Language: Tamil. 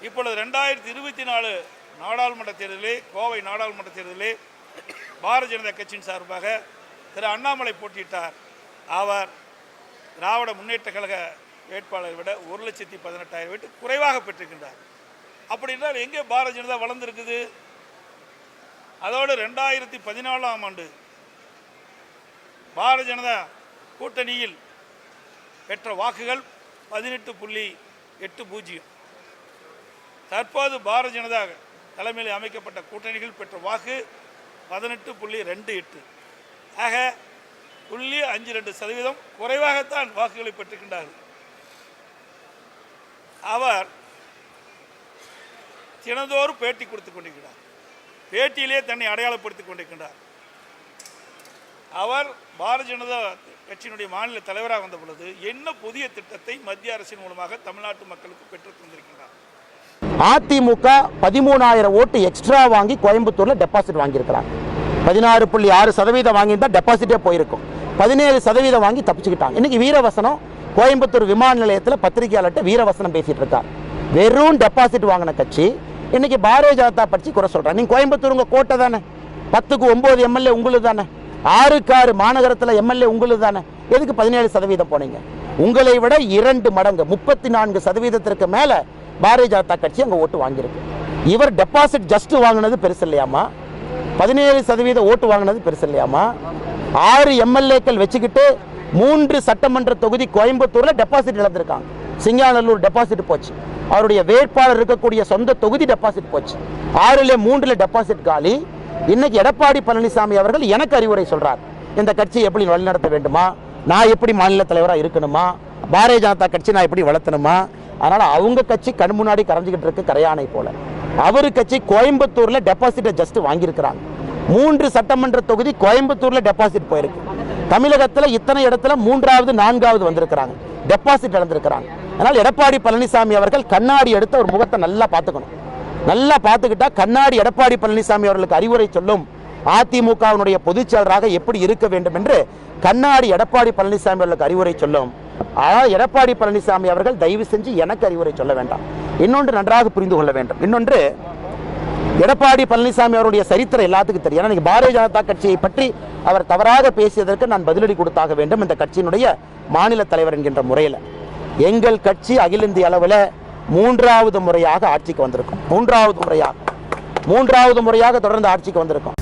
இப்பொழுது 2024 நாடாளுமன்ற தேர்தலிலே, கோவை நாடாளுமன்ற தேர்தலிலே பாரதிய ஜனதா கட்சியின் சார்பாக திரு அண்ணாமலை போட்டியிட்டார். அவர் திராவிட முன்னேற்ற கழக வேட்பாளரை விட 1,18,000 வீட்டு குறைவாக பெற்றிருக்கின்றார். அப்படி என்றால் எங்கே பாரதிய ஜனதா வளர்ந்திருக்குது? அதோடு 2014ஆம் ஆண்டு பாரதிய ஜனதா கூட்டணியில் பெற்ற வாக்குகள் 18.80. தற்போது பாரதிய ஜனதா தலைமையில் அமைக்கப்பட்ட கூட்டணிகள் பெற்ற வாக்கு 18.28. ஆக 0.52% குறைவாகத்தான் வாக்குகளை பெற்றிருக்கின்றார்கள். அவர் தினந்தோறும் பேட்டி கொடுத்துக் கொண்டிருக்கிறார். பேட்டியிலே தன்னை அடையாளப்படுத்திக் கொண்டிருக்கின்றார். அவர் பாரதிய ஜனதா கட்சியினுடைய மாநில தலைவராக வந்த பொழுது என்ன புதிய திட்டத்தை மத்திய அரசின் மூலமாக தமிழ்நாட்டு மக்களுக்கு பெற்றுத் தந்திருக்கின்றார்? அதிமுக 13,000 ஓட்டு எக்ஸ்ட்ரா வாங்கி கோயம்புத்தூர்ல டெபாசிட் வாங்கியிருக்கிறாங்க. 16.6% வாங்கியிருந்தா டெபாசிட்டே போயிருக்கும். 17% வாங்கி தப்பிச்சுக்கிட்டாங்க. இன்னைக்கு வீரவசனம் கோயம்புத்தூர் விமான நிலையத்தில் பத்திரிகையாளர்கிட்ட வீரவசனம் பேசிட்டு இருக்கார். வெறும் டெபாசிட் வாங்கின கட்சி இன்னைக்கு பாரதிய ஜனதா கட்சி குறை சொல்றாங்க. நீங்க கோயம்புத்தூர் உங்க கோட்டை தானே, 10க்கு 9 எம்எல்ஏ உங்களுக்கு தானே, 6க்கு 6 மாநகரத்தில் எம்எல்ஏ உங்களுக்கு தானே, எதுக்கு 17% போனீங்க? உங்களை விட 2 மடங்கு 34% மேல பாரதிய ஜனதா கட்சி அங்க ஓட்டு வாங்கியிருக்கு. இவர் டெபாசிட் ஜஸ்ட் வாங்கினது பெருசு இல்லையாமா? 17% ஓட்டு வாங்கினது பெருசு இல்லையாமா? 6 எம்எல்ஏக்கள் வச்சுக்கிட்டு 3 சட்டமன்ற தொகுதி கோயம்புத்தூர்ல டெபாசிட் இழந்திருக்காங்க. சிங்காநல்லூர் டெபாசிட் போச்சு. அவருடைய வேட்பாளர் இருக்கக்கூடிய சொந்த தொகுதி டெபாசிட் போச்சு. 6ல் 3ல் டெபாசிட் காலி. இன்னைக்கு எடப்பாடி பழனிசாமி அவர்கள் எனக்கு அறிவுரை சொல்றார். இந்த கட்சியை எப்படி வழிநடத்த வேண்டுமா, நான் எப்படி மாநில தலைவராக இருக்கணுமா, பாரதிய ஜனதா கட்சி நான் எப்படி வளர்த்தணுமா. அதனால அவங்க கட்சி கண் முன்னாடி கரைஞ்சிக்கிட்டு இருக்கு கரையானை போல. அவரு கட்சி கோயம்புத்தூர்ல டெபாசிட்டை ஜஸ்ட் வாங்கியிருக்கிறாங்க. 3 சட்டமன்ற தொகுதி கோயம்புத்தூர்ல டெபாசிட் போயிருக்கு. தமிழகத்துல இத்தனை இடத்துல 3வது 4வது வந்திருக்கிறாங்க, டெபாசிட் இழந்திருக்கிறாங்க. அதனால எடப்பாடி பழனிசாமி அவர்கள் கண்ணாடி எடுத்து ஒரு முகத்தை நல்லா பார்த்துக்கணும். நல்லா பார்த்துக்கிட்டா கண்ணாடி எடப்பாடி பழனிசாமி அவர்களுக்கு அறிவுரை சொல்லும். அதிமுகவினுடைய பொதுச் செயலராக எப்படி இருக்க வேண்டும் என்று கண்ணாடி எடப்பாடி பழனிசாமி அவர்களுக்கு அறிவுரை சொல்லும். ஆனால் எடப்பாடி பழனிசாமி அவர்கள் தயவு செஞ்சு எனக்கு அறிவுரை சொல்ல வேண்டாம். இன்னொன்று நன்றாக புரிந்து கொள்ள வேண்டும். இன்னொன்று, எடப்பாடி பழனிசாமி அவருடைய சரித்திரம் எல்லாத்துக்கும் தெரியும். ஏன்னா பாரதிய ஜனதா கட்சியை பற்றி அவர் தவறாக பேசியதற்கு நான் பதிலடி கொடுத்தாக வேண்டும். இந்த கட்சியினுடைய மாநில தலைவர் என்கின்ற முறையில் எங்கள் கட்சி அகில இந்திய அளவில் 3வது முறையாக ஆட்சிக்கு வந்திருக்கும். 3வது முறையாக தொடர்ந்து ஆட்சிக்கு வந்திருக்கும்.